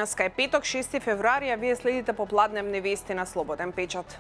Денеска е петок, 6 февруари, а вие следите попладневни вести на Слободен печат.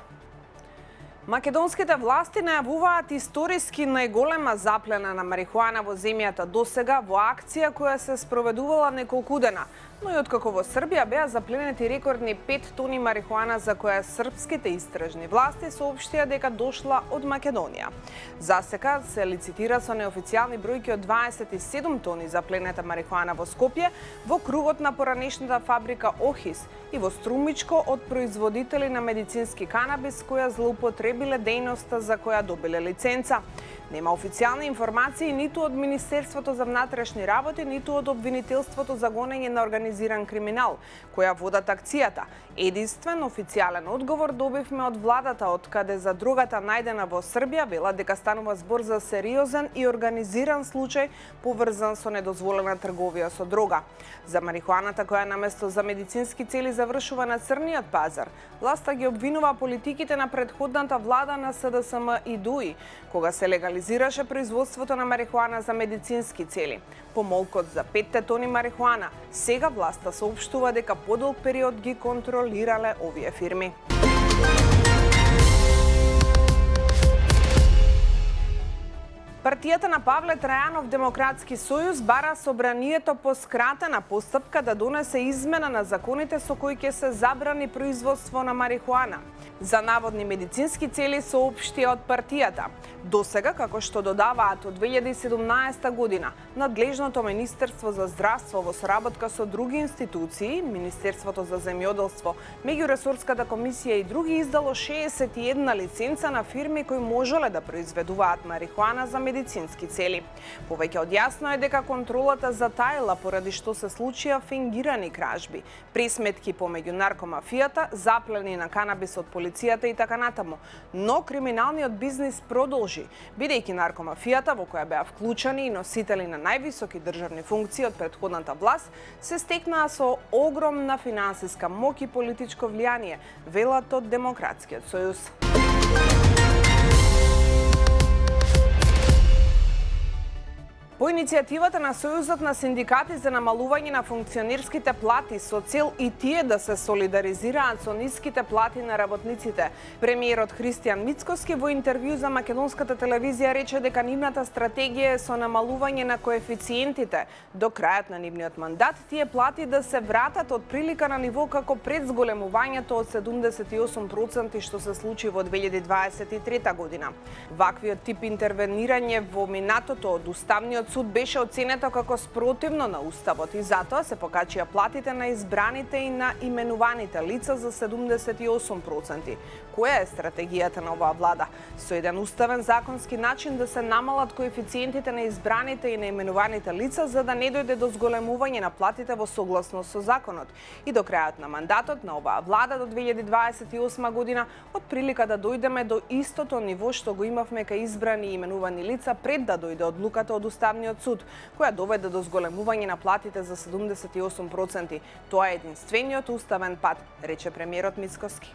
Македонските власти најавуваат историски најголема заплена на марихуана во земјата досега во акција која се спроведувала неколку дена. Но и откако во Србија беа запленети рекордни 5 тони марихуана за која српските истражни власти соопштија дека дошла од Македонија. Засека се лицитира со неофицијални бројки од 27 тони запленета марихуана во Скопје, во кругот на поранешната фабрика Охис и во Струмичко од производители на медицински канабис која злоупотребиле дејноста за која добиле лиценца. Нема официјални информации ниту од Министерството за внатрешни работи, ниту од Обвинителството за гонење на организиран криминал, која водат акцијата. Единствен официјален одговор добивме од владата, од каде за дрогата најдена во Србија вела дека станува збор за сериозен и организиран случај поврзан со недозволена трговија со дрога. За марихуаната која наместо за медицински цели завршува на црниот пазар, власта ги обвинува политиките на претходната влада на СДСМ и ДУИ, кога се легализираше производството на марихуана за медицински цели. Помолкот за 5 тони марихуана, сега власта соопштува дека подолг период ги контролирале овие фирми. Партијата на Павле Трајанов Демократски сојуз бара собранието по скратена постапка да донесе измена на законите со кои ќе се забрани производство на марихуана за наводни медицински цели, соопштија од партијата. Досега, како што додаваат од 2017 година, надлежното Министерство за здравство во соработка со други институции, Министерството за земјоделство, Меѓуресорската комисија и други издало 61 лиценца на фирми кои можеле да произведуваат марихуана за медицински цели. Повеќе од јасно е дека контролата затаила поради што се случија фингирани кражби, присметки помеѓу наркомафијата, заплени на канабис од полицијата и така натаму. Но криминалниот бизнис продолжи, бидејќи наркомафијата, во која беа вклучени и носители на највисоки државни функции од претходната власт, се стекнаа со огромна финансиска моќ и политичко влијание, велат од Демократскиот сојуз. По иницијативата на Сојузот на синдикати за намалување на функционерските плати со цел и тие да се солидаризираат со ниските плати на работниците, премиерот Христијан Мицкоски во интервју за македонската телевизија рече дека нивната стратегија е со намалување на коефициентите до крајот на нивниот мандат тие плати да се вратат од прилика на ниво како пред зголемувањето од 78% што се случи во 2023 година. Ваквиот тип интервенирање во минатото од Уставниот суд беше оценето како спротивно на Уставот и затоа се покачија платите на избраните и на именуваните лица за 78%. Која е стратегијата на оваа влада? Со еден уставен законски начин да се намалат коефициентите на избраните и на именуваните лица за да не дојде до зголемување на платите во согласност со законот. И до крајот на мандатот на оваа влада до 2028 година од прилика да дојдеме до истото ниво што го имавме кај избрани и именувани лица пред да дојде одлуката од Уставниот суд, која доведе до зголемување на платите за 78%. Тоа е единствениот уставен пат, рече премиерот Мицкоски.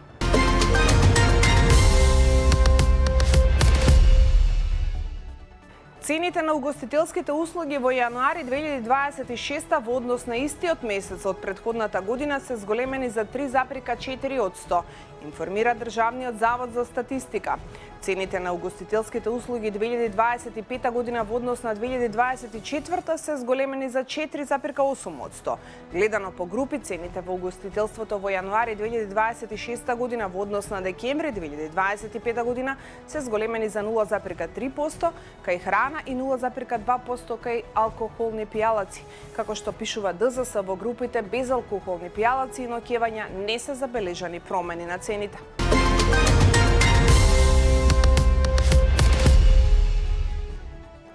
Цените на угостителските услуги во јануари 2026 во однос на истиот месец од претходната година се зголемени за 3,4%, информира Државниот завод за статистика. Цените на угостителските услуги 2025 година во однос на 2024 се зголемени за 4,8%. Гледано по групи, цените во угостителството во јануари 2026 година во однос на декември 2025 година се зголемени за 0,3% кај храна и 0,2% кај алкохолни пијалаци. Како што пишува ДЗС, во групите безалкохолни пијалаци и ноќевања не се забележани промени на цените.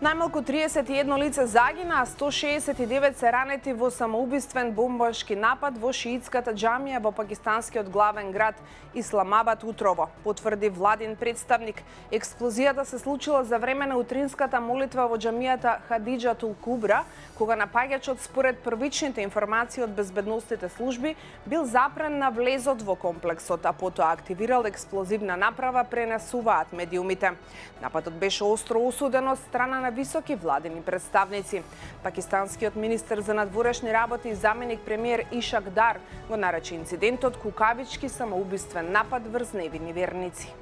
Најмалку 31 лице загина, а 169 се ранети во самоубиствен бомбашки напад во шиитската џамија во пакистанскиот главен град Исламабад утрово, потврди владин представник. Експлозијата се случила за време на утринската молитва во џамијата Хадиџатул Кубра, кога напаѓачот според првичните информации од безбедносните служби бил запрен на влезот во комплексот, а потоа активирал експлозивна направа, пренесуваат медиумите. Нападот беше остро осуден од страна на високи владини представници. Пакистанскиот министер за надворешни работи и заменик премиер Ишак Дар го нарече инцидентот кукавички самоубиствен напад врз невини верници.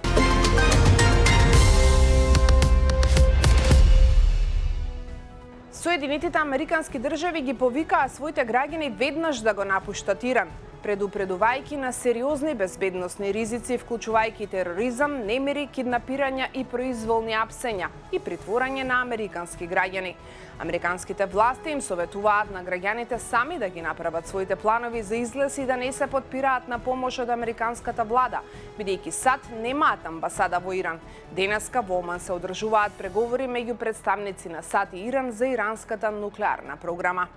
Соединетите американски држави ги повикаа своите граѓани веднаш да го напуштат Иран, предупредувајќи на сериозни безбедносни ризици, вклучувајќи тероризам, немири, киднапирања и произволни апсења и притворање на американски граѓани. Американските власти им советуваат на граѓаните сами да ги направат своите планови за излез и да не се потпираат на помош од американската влада, бидејќи САД немаат амбасада во Иран. Денеска во Оман се одржуваат преговори меѓу представници на САД и Иран за иранската нуклеарна програма.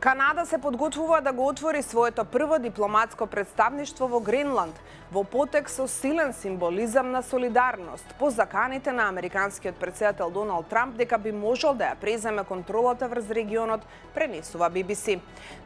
Канада се подготвува да го отвори своето прво дипломатско представништво во Гренланд, во потек со силен символизам на солидарност по заканите на американскиот претседател Доналд Трамп дека би можел да ја преземе контролата врз регионот, пренесува BBC.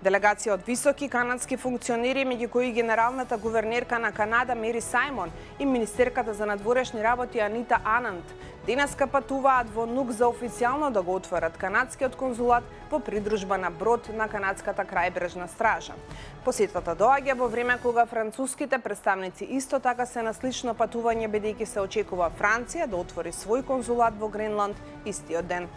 Делегација од високи канадски функционери, меѓу кои генералната гувернерка на Канада Мери Сајмон и министерката за надворешни работи Анита Ананд, денеска патуваат во Нук за официјално да го отворат канадскиот конзулат по придружба на брод на канадската крајбрежна стража. Посетата доаѓа во време кога француските представници исто така се на слично патување, бидејќи се очекува Франција да отвори свој конзулат во Гренланд истиот ден.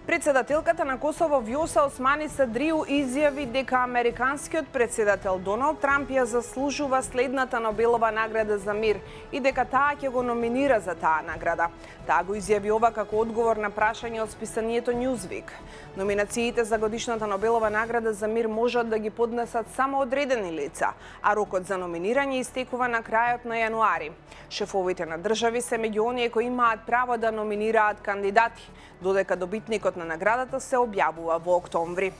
Председателката на Косово Вјоса Османи Садриу изјави дека американскиот председател Доналд Трамп ја заслужува следната Нобелова награда за мир и дека таа ќе го номинира за таа награда. Таа го изјави ова како одговор на прашање од списанието Newsweek. Номинациите за годишната Нобелова награда за мир можат да ги поднесат само одредени лица, а рокот за номинирање истекува на крајот на јануари. Шефовите на држави се меѓу оние кои имаат право да номинираат кандидати, додека добитникот на наградата се објавува во октомври.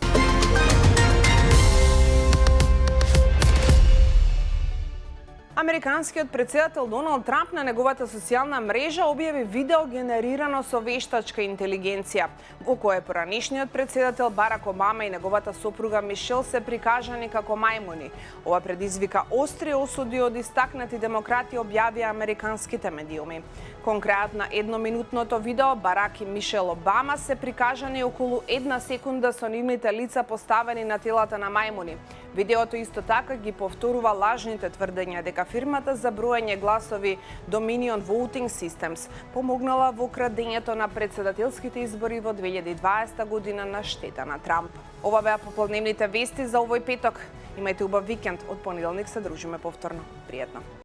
Американскиот претседател Доналд Трамп на неговата социјална мрежа објави видео генерирано со вештачка интелигенција, во кое поранешниот претседател Барак Обама и неговата сопруга Мишел се прикажани како мајмуни. Ова предизвика остри осуди од истакнати демократи, објавија американските медиуми. Конкретно на едноминутното видео Барак и Мишел Обама се прикажани околу 1 секунда со нивните лица поставени на телата на мајмуни. Видеото исто така ги повторува лажните тврдења дека фирмата за броење гласови Dominion Voting Systems помогнала во крадењето на председателските избори во 2020 година на штета на Трамп. Ова беа попладневните вести за овој петок. Имајте убав викенд. Од понеделник се дружиме повторно. Пријатно.